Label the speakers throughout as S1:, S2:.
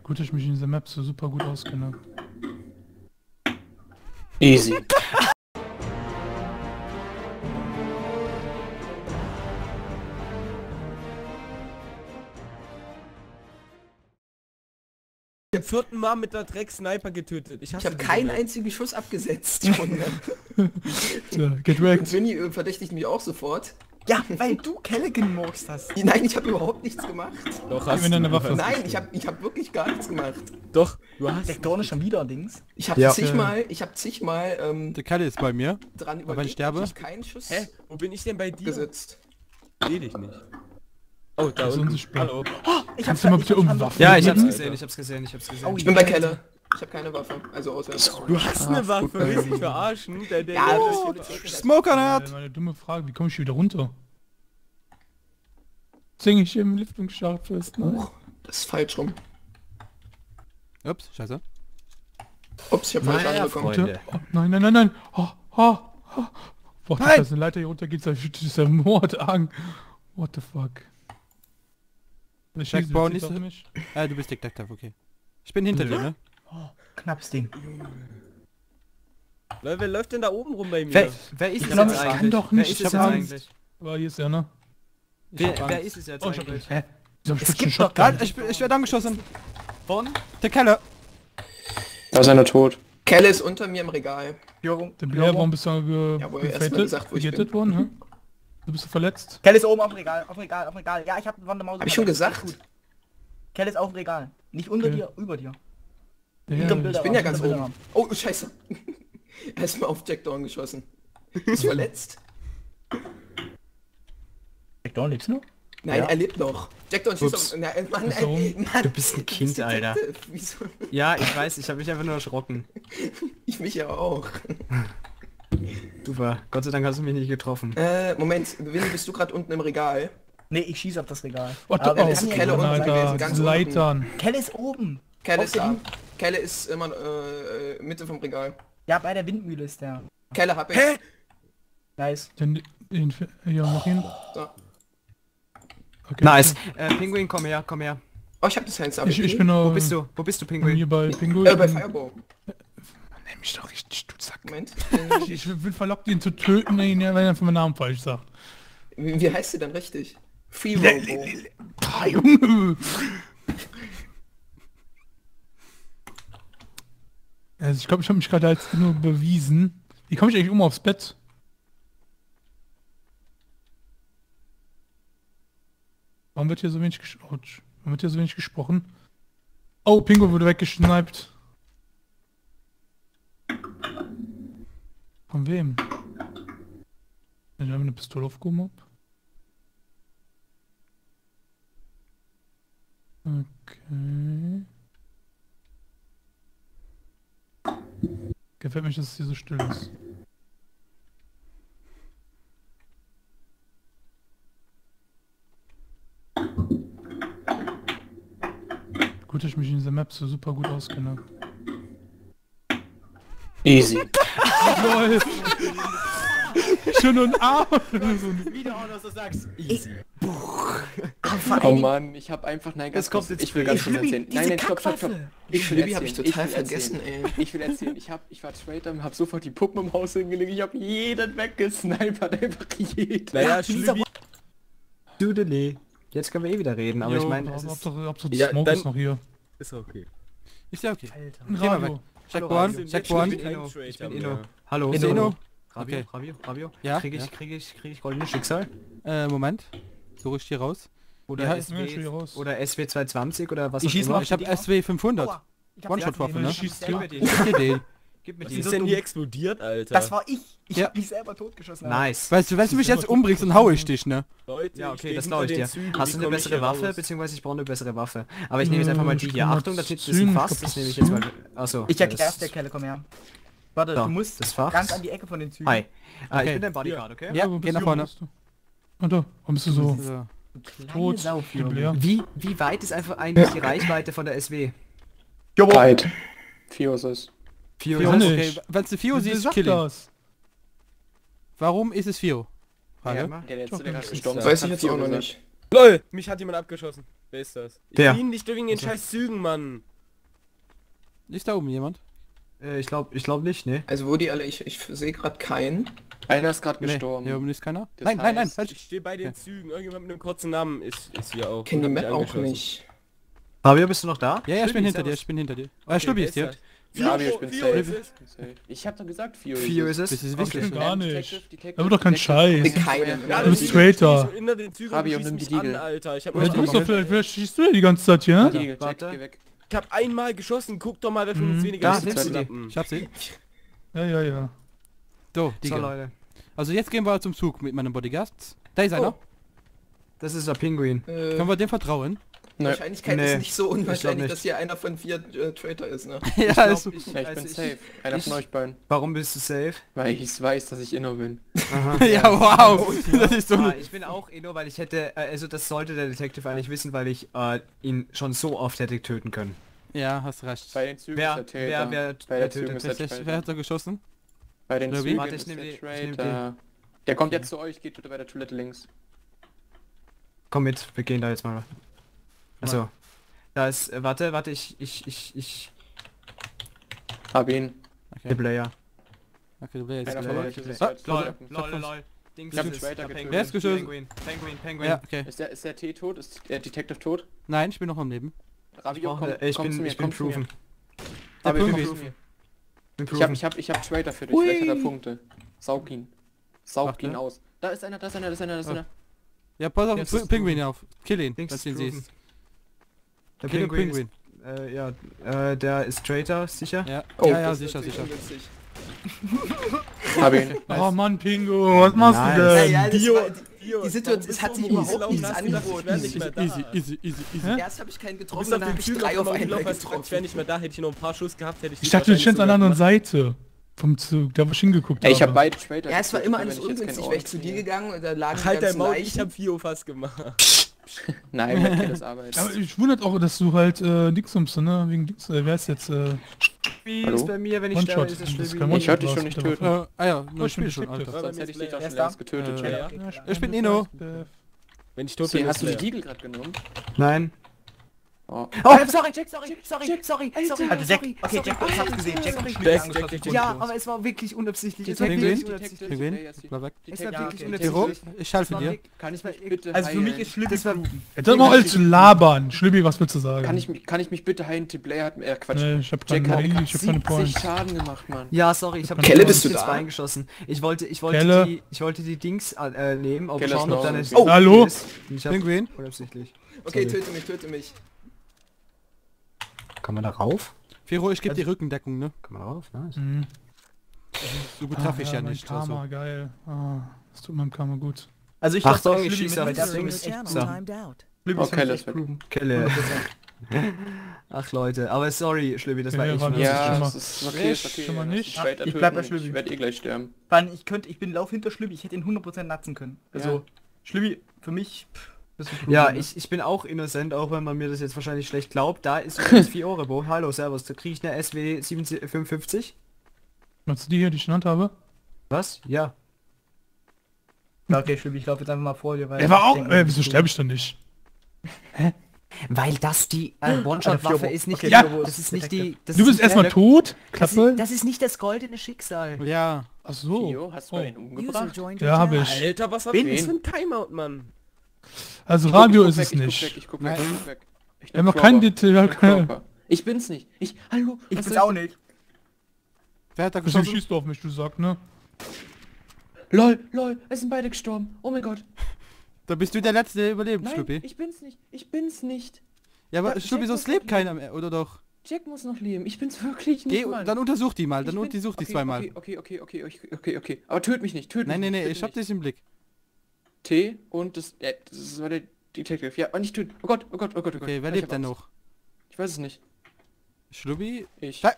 S1: Gut, dass ich mich in dieser Map so super gut auskenne.
S2: Easy.
S3: Im 4. Mal mit der Dreck-Sniper getötet. Ich
S4: habe keinen einzigen Schuss abgesetzt.
S1: Tja, get wrecked.
S4: Und Vinny verdächtigt mich auch sofort.
S5: Ja, weil du Kelle gemurkst hast.
S4: Nein, ich habe überhaupt nichts gemacht.
S3: Doch,
S1: Gib mir deine Waffe.
S4: Nein, ich hab wirklich gar nichts gemacht.
S3: Doch, du hast...
S5: Sektorne schon wieder, Dings.
S4: Ich habe zigmal
S6: Der Kalle ist bei mir.
S4: dran
S6: Aber ich sterbe.
S4: ich keinen Schuss
S3: Hä? Wo bin ich denn bei dir?
S4: gesetzt.
S3: Seh dich nicht. Oh, da
S1: Das ist
S3: unten.
S1: unser Spiel.
S3: Hallo.
S5: Ich
S1: Kannst du mal bitte um Waffen?
S2: Ja, ich hab's
S1: bitten?
S2: gesehen, ich hab's gesehen.
S5: Oh,
S4: Ich bin bei Kelle. Ich habe keine Waffe. Also außer...
S3: Du hast eine Waffe, willst du mich verarschen?
S6: Smoker hat!
S1: Meine dumme Frage, wie komme ich hier wieder runter? Singe ich im Lüftungsschacht fest, ne?
S4: Das ist falsch rum.
S6: Ups, scheiße.
S4: Ups, ich habe falsch angekommen.
S1: Bitte? Oh, nein, nein, nein, nein! Oh, oh, oh. Boah,
S6: Nein!
S1: dass eine Leiter hier runter geht, das ist der Mord an. What the fuck? Ich schieße
S6: Backbone
S1: jetzt
S6: ist-
S1: auf mich.
S6: Du bist Detektiv, okay. Ich bin hinter dir, ne?
S5: Knappes Ding.
S3: Wer läuft denn da oben rum bei mir?
S2: Wer ist es
S1: glaube,
S2: jetzt
S1: ich kann
S2: eigentlich?
S1: doch
S2: Wer
S1: nicht,
S2: ist
S1: ich
S2: es
S1: hab
S2: jetzt
S1: Angst.
S2: eigentlich?
S1: Aber hier ist er, ne?
S2: Wer ist es jetzt
S1: Oh, ich hab
S2: eigentlich?
S1: Hä? Wieso hab ich
S5: Es
S1: plötzlich
S5: gibt doch
S1: Shotgun?
S6: Nein, ich werde angeschossen.
S2: Von?
S6: Der Keller.
S2: Da ist einer tot.
S4: Kelle ist unter mir im Regal.
S5: Führung.
S1: Der Blair, warum bist du
S4: Jawohl, erst mal gesagt, wo ich
S1: gefatet
S4: bin.
S1: worden, hä? Du bist verletzt?
S5: Kelle ist oben auf dem Regal, auf dem Regal, auf dem Regal. Ja, ich hab von der Maus.
S4: Hab ich schon gesagt?
S5: Gut. Kelle ist auf dem Regal. Nicht unter
S1: Okay.
S5: dir, über dir.
S1: Ja,
S5: Hinterm
S1: ja.
S5: Bilder-
S4: Ich bin ja
S5: hinterm
S4: ganz
S5: Bilderrahmen.
S4: oben. Oh, scheiße. Erstmal auf Jack Dawn geschossen. Ist verletzt?
S5: Sektorne, lebst du noch?
S4: Nein,
S5: Ja.
S4: er lebt noch. Jack Dawn schießt
S2: Ups.
S4: auf... Na, Mann,
S1: Ist er
S4: Mann.
S2: Du bist ein Kind,
S4: Detective.
S2: Alter.
S4: Wieso?
S2: Ja, ich weiß, ich habe mich einfach nur erschrocken.
S4: Ich mich ja auch.
S2: Super, Gott sei Dank hast du mich nicht getroffen.
S4: Moment, Winnie, bist du gerade unten im Regal?
S5: Nee, ich schieße auf das Regal.
S1: What
S5: Aber
S1: the
S5: es
S4: ist
S5: kann
S4: Kelle
S5: ja
S4: unten
S5: jemand
S4: gewesen,
S5: sein.
S4: ganz
S1: Leitern, Leitern.
S5: Kelle ist oben.
S4: Kelle
S5: Auf
S4: ist
S5: der
S4: da.
S5: Wind-
S4: Kelle ist immer Mitte vom Regal.
S5: Ja, bei der Windmühle ist der.
S4: Kelle hab ich.
S3: Hä?
S5: Nice.
S1: Ja, noch hin.
S4: So.
S1: Okay.
S2: Nice. Pinguin, komm her, komm her.
S4: Oh, ich hab das Fenster.
S1: Ich bin noch...
S2: Wo bist du? Wo bist du, Pinguin?
S1: Hier bei Pinguin.
S4: Bei Fireball.
S1: Nenn mich doch richtig, du Zack.
S4: Moment.
S1: Ich will verlockt, ihn zu töten, wenn er einfach meinen Namen falsch sagt.
S4: Wie heißt sie denn richtig? Free Robo.
S1: Junge! Also ich glaube, ich habe mich gerade als nur bewiesen. Wie komme ich eigentlich aufs Bett? Warum wird hier so wenig Warum wird hier so wenig gesprochen? Oh, Pingo wurde weggeschniped. Von wem? Wenn ich einfach eine Pistole aufgehoben hab? Okay. Gefällt mich, dass es hier so still ist. Gut, dass ich mich in dieser Map so super gut auskenne.
S2: Easy.
S1: LOL! Schon ein Arm!
S2: Wieder auch, dass du sagst. Oh Mann, ich habe einfach... Nein,
S5: Das kommt jetzt
S2: ich will ganz kurz erzählen.
S5: diese
S2: Stopp.
S5: Kackwaffe.
S2: Ich will
S4: Libby hab ich
S2: erzählen,
S4: total
S2: will
S4: vergessen,
S2: erzählen.
S4: ey.
S2: Ich will erzählen, ich war Trader, hab sofort die Puppen im Haus hingelegt, ich hab jeden weggesnipert, einfach jeden.
S3: Naja,
S5: dieser
S3: Schlübi...
S2: Dudele. Jetzt können wir eh wieder reden, aber ich meine, es ist...
S1: Hauptsache
S3: Ja,
S1: Smoke
S3: dann-
S1: ist noch hier.
S3: Ist okay.
S6: Ist ja okay.
S5: Alter.
S1: Ein
S6: Geh mal
S1: Radio.
S6: weg. Check
S2: Hallo,
S6: one,
S2: Radio.
S6: check
S3: Jetzt
S6: one.
S3: bin
S2: Inno.
S3: Traitor
S2: Ich bin
S3: mehr.
S2: Inno. Hallo,
S6: Ist Inno?
S2: Rabio,
S6: Okay.
S2: Rabio.
S6: Ja,
S2: Krieg
S6: ja.
S2: ich goldenes Schicksal?
S6: Moment. Suche ich hier raus.
S2: Oder
S6: Ja,
S1: ja, ich will hier raus.
S2: Oder SW 220 oder was
S5: Ich
S2: auch
S5: schieß
S2: immer?
S5: mal.
S6: Ich habe SW 500.
S5: Aua. Ich hab
S6: One-Shot-Waffe,
S5: die
S6: ne?
S5: Waffe.
S1: Schießt
S2: Gib
S1: du?
S2: mir die.
S6: Gib mir den.
S2: Gib mir
S3: Was
S2: die.
S3: ist denn hier explodiert, Alter?
S5: Das war ich. Ich
S6: Ja.
S5: hab mich selber totgeschossen.
S2: Nice.
S6: Weißt du, wenn du mich jetzt umbringst, dann hau ich dich, ne?
S3: Leute,
S2: Ja,
S3: ich
S2: okay,
S3: steh
S2: das
S3: hinter
S2: glaube ich
S3: den
S2: dir.
S3: Zügen,
S2: Hast
S3: wie
S2: du eine
S3: komm ich
S2: bessere
S3: hier
S2: Waffe,
S3: raus?
S2: beziehungsweise ich brauche eine bessere Waffe. Aber ich nehme jetzt einfach mal die
S1: Ich
S2: hier.
S1: kann mal
S2: Achtung, da steht ein
S1: Zügen,
S2: Fass,
S1: ich
S2: das
S1: glaub,
S2: nehme ich jetzt
S1: das
S2: mal. Achso.
S5: Ich
S2: ja,
S5: erklär's
S2: das-
S5: dir, Kelle, komm her. Warte,
S2: So,
S5: du musst
S2: das Fach.
S5: ganz an die Ecke von den Zügen.
S2: Hi. Ich
S6: Okay.
S2: bin dein Bodyguard, okay?
S6: Ja,
S1: wo
S6: geh
S1: bist
S6: nach
S1: du?
S6: vorne.
S1: Wo bist du? Ah, da. Warum bist du so
S6: So.
S5: Kleine
S1: tot?
S5: Sauführung.
S1: Blair?
S2: Wie weit ist einfach eigentlich die Reichweite von der SW?
S4: Weit. Fiosus.
S6: Fio
S1: Fio
S6: ist
S1: nicht.
S6: okay. Wenn du Fio
S1: Wer
S6: siehst,
S1: sagt
S6: kill ihn.
S1: das?
S6: Warum ist es Fio? Frage.
S2: Der letzte, der gerade gestorben
S4: Weiß
S2: ist,
S4: ich
S2: hat
S4: jetzt auch noch
S2: gesagt.
S4: nicht.
S3: LOL, mich hat jemand abgeschossen. Wer ist das? Ich
S2: Wer?
S3: bin nicht wegen den scheiß Zügen, Mann.
S6: Ist da oben jemand?
S7: Ich glaube nicht, ne?
S4: Also wo die alle, ich sehe gerade keinen.
S2: Einer ist gerade
S6: Nee,
S2: gestorben.
S6: hier oben ist keiner.
S2: Das
S6: Nein, nein, nein,
S2: heißt,
S6: falsch.
S3: Ich stehe bei den Zügen. Irgendjemand mit einem kurzen Namen ist hier auch.
S4: Kennen die
S3: Hat mich
S4: Map auch
S3: angeschossen.
S4: nicht.
S7: Fabio, bist du noch da?
S6: Ja, ja, ich bin
S3: Schlubi,
S6: hinter dir,
S3: servus.
S6: ich bin hinter dir.
S3: Okay,
S6: Schlubi
S3: wer
S6: ist hier.
S3: das?
S2: Fabio, ich bin
S3: Fio ist
S2: safe.
S3: es.
S2: Ich hab doch gesagt, Fio
S7: Fio
S2: ist
S7: ist
S6: Das
S7: es.
S6: ist
S1: Ich
S6: wichtig.
S1: bin gar nicht.
S2: Detective,
S1: Aber doch kein Scheiß.
S4: Ich bin keinen.
S3: Ja,
S1: Du bist
S3: die
S1: Traitor.
S3: stehen hinter den Zügen
S2: Fabio,
S3: und schießen
S2: nimm die
S3: mich
S2: Diegel.
S3: an, Alter. Ich hab
S1: Ja, du bist doch
S3: ich
S1: vielleicht schießt du ja die ganze Zeit hier, ne?
S2: Diegel, Jack,
S7: Warte.
S2: geh weg.
S3: hab einmal geschossen. Guck doch mal, wer von uns weniger
S7: Da,
S3: ist.
S7: nimmst du die.
S3: Lappen.
S6: Ich hab sie.
S1: Ja.
S6: So,
S7: So,
S6: Digga.
S7: Leute.
S6: Also jetzt gehen wir zum Zug mit meinem Bodyguard. Da ist einer.
S3: Oh.
S7: Das ist der Pinguin.
S6: Können wir dem vertrauen?
S4: Wahrscheinlichkeit
S7: Nee,
S4: ist nicht so
S7: ich glaub
S4: unwahrscheinlich,
S7: nicht.
S4: dass hier einer von 4 Traitor ist, ne?
S6: Ja,
S7: glaub,
S6: ist so.
S2: Ja, ich bin safe. Einer von euch beiden.
S7: Warum bist du safe?
S2: Weil ich weiß, dass ich inner bin.
S7: Aha.
S6: Ja, wow. Das ist so
S7: Ah,
S6: eine...
S7: ich bin auch Inno, weil ich hätte, also das sollte der Detective eigentlich wissen, weil ich ihn schon so oft hätte töten können.
S6: Ja, hast recht.
S2: Bei den Zügen
S7: Wer-
S2: ist der Täter.
S7: wer
S2: Bei den
S7: tötet?
S2: Zügen ist der
S6: Wer
S2: Traitor.
S6: hat da geschossen?
S2: Bei den
S6: Schlubi?
S2: Zügen
S7: Warte, ich
S2: ist
S7: nehm
S2: der
S7: die- ich nehm
S2: Traitor. Der kommt jetzt zu euch, geht bitte bei der Toilette links.
S7: Komm mit, wir gehen da jetzt mal. Also, da ist, warte, ich,
S2: Hab ihn.
S7: der Player.
S6: Okay, wer ist
S2: Einer von
S6: gleich?
S2: euch ist
S6: Ah,
S2: es.
S6: lol.
S7: lol. Dings
S2: Ich hab
S7: ist
S2: einen Traitor
S7: der
S2: getötet.
S6: Wer ist geschossen?
S7: Penguin.
S6: Ja, okay.
S2: Ist der T tot? Ist der Detective tot?
S6: Nein, ich bin noch am Leben.
S2: Rabio, komm,
S7: Ich
S2: komm zu mir,
S7: bin
S2: komm zu mir.
S7: proven.
S2: Rabio, komm
S6: Pinguin.
S2: zu mir.
S7: Bin
S2: Ich hab,
S7: proven.
S2: ich hab Traitor für dich, vielleicht hat er
S4: Hui.
S2: Punkte. Saug ihn. Saug
S6: Warte.
S2: ihn aus. Da ist einer, da ist einer, da ist einer, da ist
S6: Oh.
S2: einer.
S6: Ja, pass auf,
S7: Jetzt ist
S6: Pinguin auf. Kill ihn,
S7: Dings
S6: dass du ihn
S7: ist proven.
S6: siehst.
S7: Der
S6: Kill den
S7: Pinguin.
S6: Pinguin.
S7: Der ist Traitor, sicher?
S6: Ja,
S4: Oh,
S6: ja,
S4: das ist
S6: sicher,
S4: natürlich
S6: sicher.
S4: ungünstig.
S2: Hab ihn.
S1: Oh Mann, Pingo, was machst
S7: Nice.
S1: du denn?
S4: Ja, das
S3: Dio,
S4: war,
S3: Dio,
S4: die Situation, es hat sich
S3: warum bist du
S4: überhaupt nichts
S3: rumgelaufen, hast gedacht, ich wär
S4: angeboten.
S3: nicht mehr da.
S6: Easy.
S4: Erst habe ich keinen
S3: Du
S4: getroffen,
S3: bist auf
S4: dann
S3: den
S4: habe ich
S3: Zügen
S4: 3 auf
S3: auf
S4: einmal
S3: ich wäre nicht
S4: getroffen.
S3: mehr da, hätte ich noch ein paar Schuss gehabt, hätte ich
S1: Ich dachte, du stehst an der anderen
S3: wahrscheinlich
S1: Seite vom Zug, da wo ich hingeguckt
S2: Ey, ich hab
S1: habe.
S2: beide Traitor.
S4: Ja, es war
S2: getötet,
S4: immer
S2: wenn
S4: alles
S2: ich jetzt keinen
S4: ungünstig, weil ich
S2: Ort
S4: zu dir
S2: finde.
S4: gegangen und da lagen die
S3: Halt dein
S4: ganzen
S3: Maul, ich
S4: Leichen.
S3: hab Fio fast gemacht.
S2: Nein, wer das Arbeit.
S1: Aber ich wundert auch, dass du halt Dingsumst, ne? Wegen Dings, wer ist jetzt
S7: Wie
S2: Hallo?
S7: ist bei mir, wenn ich
S1: One-Shot?
S7: sterbe, ist
S1: Das
S7: es
S1: ist
S7: schlimm.
S1: kein
S2: Ich hör
S1: One-Shot,
S2: dich schon
S1: was
S2: nicht
S1: du
S2: töten.
S1: davon-
S6: Ja,
S1: Oh,
S6: ich bin schon,
S1: Detective.
S6: Alter.
S2: Sonst hätte ich dich doch
S5: Wer
S2: schon
S5: ist da?
S2: längst getötet,
S6: Äh,
S2: Jack.
S3: Ja.
S6: Ich bin Inno.
S3: Wenn ich tot bin,
S2: Hast du die
S3: ist
S2: Diegel gerade genommen?
S7: Nein.
S2: Oh.
S4: Sorry, Jack, sorry.
S5: Also Jack, okay, Jack, ich hab's gesehen. Jack hat mich
S3: Jack,
S5: angeschossen.
S3: Jack,
S7: Ja, aber es war wirklich unabsichtlich. Es war
S6: Pinguin?
S7: wirklich unabsichtlich.
S6: Pinguin? Bleib weg.
S7: Es war
S5: Ja,
S7: wirklich
S5: okay.
S6: Piro,
S7: unabsichtlich.
S6: ich helfe dir.
S2: Kann ich mich bitte
S5: Also für mich
S2: heilen?
S5: ist Schlüppi
S7: Das war-
S5: proven.
S1: Jetzt soll mal alles zu labern. Schlübbi, was willst du sagen?
S2: Kann ich mich bitte heilen? T-Blair hat mir... Quatsch.
S1: Nee, ich hab
S2: Jack
S1: keine,
S2: hat
S1: ich hab keine
S2: 70
S1: Points.
S2: Schaden gemacht, Mann.
S7: Ja, sorry, ich habe
S4: Kelle, bist du da?
S7: eingeschossen. Ich wollte
S1: Kelle?
S7: die Dings nehmen, aber
S2: Kelle ist
S7: schauen, ob
S2: noch-
S7: da eine...
S2: Oh,
S1: hallo?
S7: ist. Ich hab
S6: Pinguin?
S7: unabsichtlich.
S4: Okay,
S7: Sorry.
S4: töte mich.
S7: Kann man da rauf?
S6: Firo, ich gebe dir Rückendeckung, ne?
S7: Kann man rauf? Nice.
S1: Mhm.
S6: So gut treffe ich ja
S1: mein
S6: nicht.
S1: Karma,
S6: Also.
S1: geil. Ah, das tut meinem Karma gut.
S5: Also ich
S7: Achtung,
S5: lasse
S7: ich
S5: Schlüppi
S7: schieß
S5: mit,
S7: auf
S5: weil
S7: das
S5: das Ding
S7: Ding.
S5: ist echt
S7: So.
S5: Schlüppi ist für
S2: Okay,
S5: mich
S2: das
S5: echt
S2: wird-
S5: proven.
S7: Kelle. Ach Leute, aber sorry, Schlübbi, das war
S1: Ja,
S7: ich.
S1: war das
S2: Ja,
S1: schon
S2: das
S1: mal-
S2: ist okay, ist okay.
S1: schon mal
S2: das
S1: nicht.
S2: ist Traitor
S5: Ich bleib bei
S2: töten und
S5: Schlübbi.
S2: Ich werde eh gleich sterben.
S5: Vor allem, ich bin lauf hinter Schlüppi, ich hätte ihn 100% natzen können. Also, Schlüppi, für mich, bist du proven,
S7: Ja,
S5: ne?
S7: ich bin auch innocent, auch wenn man mir das jetzt wahrscheinlich schlecht glaubt. Da ist übrigens 4 Euro. Hallo, servus, da kriege ich eine SW 55.
S1: Meinst du die hier, die ich genannt habe?
S7: Was? Ja.
S5: Ja, okay, Schlüppi, ich laufe jetzt einfach mal vor dir, weil...
S1: Er war
S5: ich
S1: auch,
S5: denke,
S1: wieso sterbe ich denn nicht?
S7: Weil das die
S5: Also,
S7: One-Shot-Waffe
S5: Fiobo.
S7: ist nicht...
S5: Okay,
S1: Ja,
S5: Fiobo
S7: das
S5: ist
S7: ist nicht die... Das
S1: Du
S7: ist
S1: bist
S7: nicht
S1: erstmal
S7: der-
S1: tot?
S7: das
S1: Klappe?
S7: ist, das ist nicht das goldene Schicksal.
S6: Ja.
S1: Ach so.
S2: Fio, hast du
S1: Oh.
S2: einen umgebracht?
S1: Ja, habe ich.
S3: Alter, was war
S2: Wen?
S3: das für ein Timeout, Mann?
S1: Also
S2: Ich guck
S1: Radio
S2: weg,
S1: ist es
S2: ich guck
S1: nicht.
S2: weg, ich guck weg, ich guck weg. Ich
S1: Wir haben
S2: nehm
S1: noch kein
S2: Crawler.
S1: Detail, wir haben
S2: Ich nehm
S1: keine...
S2: Crawler. Ich bin's nicht. Hallo?
S5: Ich
S2: was
S5: bin's
S2: soll
S5: auch nicht.
S6: Wer hat da
S1: Deswegen
S6: geschossen?
S1: schießt du auf mich, du sagst, ne?
S2: LOL, es sind beide gestorben. Oh mein Gott.
S6: Da bist du der letzte Überlebende,
S2: Nein,
S6: Schlüppi.
S2: ich bin's nicht. Ich bin's nicht.
S6: Ja, aber
S2: Ja,
S6: Schlüppi,
S2: Jack
S6: sonst
S2: muss
S6: lebt
S2: noch
S6: keiner mehr, oder doch?
S2: Jack muss noch leben. Ich bin's wirklich
S6: Geh,
S2: nicht, Mann.
S6: dann untersuch die mal, dann
S2: Ich bin-
S6: untersuch die
S2: okay,
S6: zweimal.
S2: Okay. Aber töt mich nicht, töt mich
S6: Nein,
S2: nicht.
S6: ich hab dich im Blick.
S2: T und das war der Detective. Ja, aber nicht töten. Oh Gott.
S6: Okay, wer
S2: Ich
S6: lebt
S2: hab
S6: denn
S2: Angst.
S6: noch?
S2: Ich weiß es nicht.
S6: Schlüppi?
S2: Ich.
S6: Da-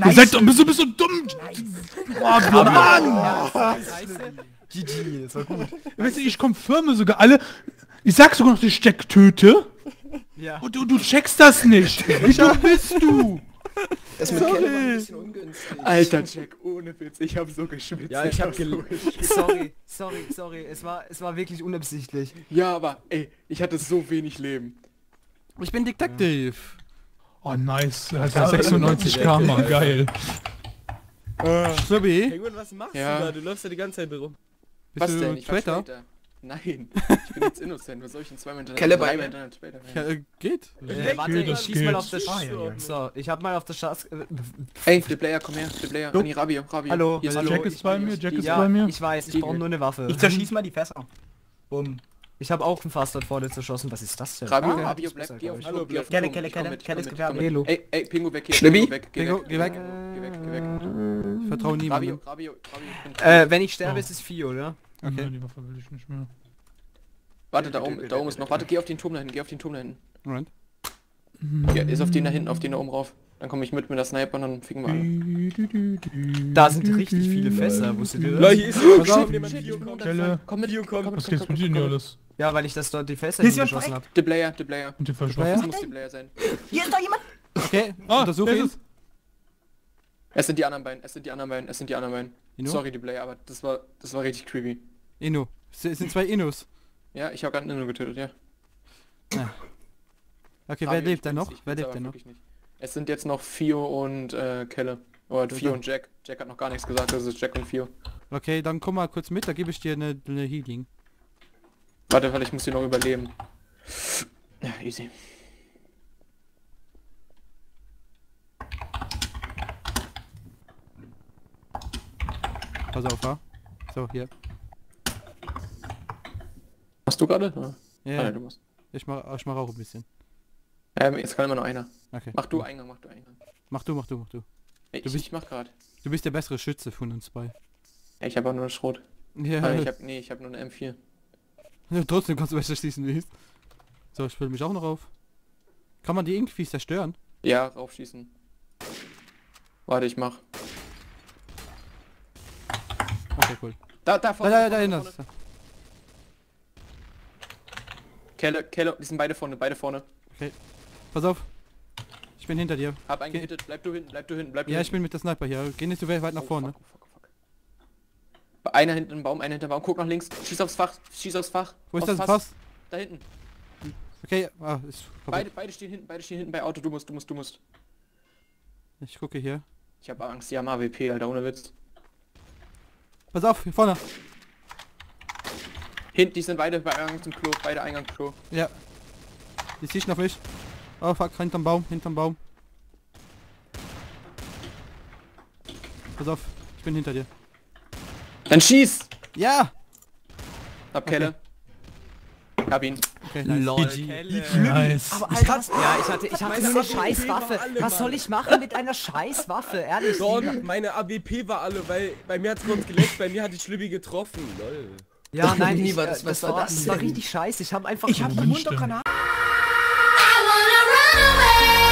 S1: Ihr seid doch, bist du dumm? Boah, Mann!
S5: GG, das war gut.
S1: Weißt du, ich confirme sogar alle. Ich sag sogar noch, dass ich Jack töte.
S7: Ja.
S1: Und du checkst das nicht. Wie dumm bist du?
S4: Das mit Kelle war ein bisschen ungünstig.
S2: Alter Jack, ohne Witz, ich hab so geschwitzt.
S3: Ja, ich hab
S7: Sorry. Es war wirklich unabsichtlich.
S2: Ja, aber ey, ich hatte so wenig Leben.
S6: Ich bin Detective.
S1: Oh nice, Alter, 96 Karma, geil.
S6: Schlubbi,
S3: Penguin, was machst
S2: Ja.
S3: du da? Du läufst ja die ganze Zeit rum.
S6: bist
S2: Was
S6: du
S2: denn? Ich war
S6: Traitor?
S2: Traitor. Nein, ich bin jetzt innocent. Was soll ich denn zweimal hintereinander?
S4: Kelle bei
S2: dreimal
S4: mir.
S2: hintereinander Traitor
S6: Ja,
S2: werden?
S6: geht.
S7: Warte,
S1: geht,
S7: ich
S1: das
S7: schieß mal
S1: geht.
S7: auf das...
S5: Ah, ja, ja.
S7: So, ich hab mal auf das Schatz...
S2: Ey, der Player, komm her, der Player. Anni, Rabio.
S7: Hallo,
S2: Hier ist
S7: hallo,
S1: Jack
S2: Rabio.
S1: ist bei mir, Jack ist
S7: ja,
S1: bei mir.
S7: ich weiß, ich brauche nur eine Waffe.
S5: Ich zerschieß mal die Fässer. Bumm.
S7: Ich habe auch einen Fass dort vorne zerschossen. Was ist das denn?
S2: Rabio,
S7: Ah,
S2: Rabio,
S7: das
S2: bleib,
S7: ist
S2: geh auf den
S3: Hallo,
S2: Turm, geh auf den
S5: Kelle,
S2: Turm.
S5: Kelle,
S2: Ich komm
S5: Kelle,
S2: mit,
S5: Kelle ist
S2: komm mit,
S5: gefährlich.
S2: komm mit.
S7: Elo.
S2: Ey, Pingu weg hier.
S4: Schlibbi?
S2: Pingu weg, geh
S6: Pingu,
S2: weg,
S6: geh weg.
S2: Geh weg, geh weg.
S6: Ich vertraue
S2: Rabio,
S6: niemandem.
S2: Rabio, ich bin...
S7: Wenn ich sterbe,
S1: Oh.
S7: ist es 4, oder?
S6: Okay.
S1: Nein, die Waffe will ich nicht mehr.
S2: Warte, da oben ist noch. Warte, geh auf den Turm da hinten, geh auf den Turm da hinten.
S6: Alright.
S2: Ja, ist auf den da hinten, auf den da oben rauf. Dann komme ich mit der Sniper und dann ficken wir an.
S7: Da sind richtig viele Fässer, wusstet ihr
S3: Leute,
S7: das?
S3: hier ist jemand
S6: Pass auf.
S3: gestorben, jemand Video kommt.
S1: Kelle,
S2: Komm mit, komm mit,
S1: was geht's mit Ihnen alles?
S7: Ja, weil ich das dort die Fässer
S5: Hier ist
S7: hingeschossen
S5: jemand
S7: habe.
S2: Der Player.
S1: Und den
S2: Das
S1: verschwunden?
S2: muss der Player sein.
S5: Hier ist doch jemand!
S6: Okay,
S1: Ah,
S6: untersuch
S1: wer
S6: ihn.
S1: ist es?
S2: Es sind die anderen beiden, es sind die anderen beiden.
S6: Inu?
S2: Sorry, die Player, aber das war richtig creepy.
S6: Inu. Es sind 2 Inus.
S2: Ja, ich habe gerade einen Inno getötet, ja.
S6: Okay, wer
S2: Rabio,
S6: lebt
S2: ich
S6: denn
S2: bin's,
S6: noch?
S2: ich
S6: Wer
S2: bin's
S6: lebt
S2: aber
S6: denn noch?
S2: wirklich nicht. Es sind jetzt noch Fio und Kelle. Oder Fio und Jack. Jack hat noch gar nichts gesagt, das ist Jack und Fio.
S6: Okay, dann komm mal kurz mit, da gebe ich dir eine Healing.
S2: Warte, weil ich muss hier noch überleben. Ja, easy.
S6: Pass auf, ja? So, hier.
S2: Machst du gerade? Ja.
S6: Ja,
S2: Ah,
S6: ja,
S2: du musst.
S6: ich mach auch ein bisschen.
S2: Jetzt kann immer noch einer.
S6: Okay.
S2: Mach du Eingang, mach du Eingang.
S6: Mach du.
S2: Ich,
S6: bist-
S2: ich mach gerade.
S6: Du bist der bessere Schütze von uns zwei.
S2: Ja, ich habe auch nur Schrot.
S6: Ja,
S2: Ich hab nur eine M4.
S6: ja, trotzdem kannst du besser schießen wie ich. So, ich will mich auch noch auf. Kann man die irgendwie zerstören?
S2: Ja, raufschießen. Warte, ich mach.
S6: Okay, cool.
S2: Da vorne.
S6: Da
S2: vorne,
S6: hinten.
S2: vorne. Kelle, die sind beide vorne.
S6: Pass auf. Ich bin hinter dir.
S2: Hab einen gehittet, bleib du hinten.
S6: Ja, ich bin mit der Sniper hier. Geh nicht so weit nach vorne.
S2: Einer hinten im Baum, guck nach links, schieß aufs Fach.
S6: Wo ist
S2: Aufs
S6: das Fass?
S2: Da hinten.
S6: Okay, ist kaputt.
S2: Beide stehen hinten bei Auto, du musst.
S6: Ich gucke hier.
S2: Ich hab Angst, die haben AWP, Alter, ohne Witz.
S6: Pass auf, hier vorne.
S2: Die sind beide bei Eingang zum Klo, Klo.
S6: Ja. Die schießen auf mich. Oh fuck, hinterm Baum. Pass auf, ich bin hinter dir.
S2: Dann schieß!
S6: Ja!
S2: Hab Kelle. Hab ihn.
S6: Okay, nice.
S1: Nice.
S7: Aber Alter, ich hatte
S3: Meine
S7: eine
S3: AWP
S7: Scheißwaffe.
S3: war alle,
S7: Was
S3: Mann.
S7: soll ich machen mit einer Scheißwaffe? Ehrlich.
S3: Don, meine AWP war alle, weil bei mir hat's kurz geleckt, bei mir hat die Schlibbi getroffen. Lol.
S7: Ja, nein,
S4: Nee,
S7: ich,
S4: was war das
S7: das war
S4: denn?
S7: richtig scheiße. Ich habe einfach...
S5: Ich hab eine
S1: Wünschte.
S5: Muntergranate.
S8: I wanna run away.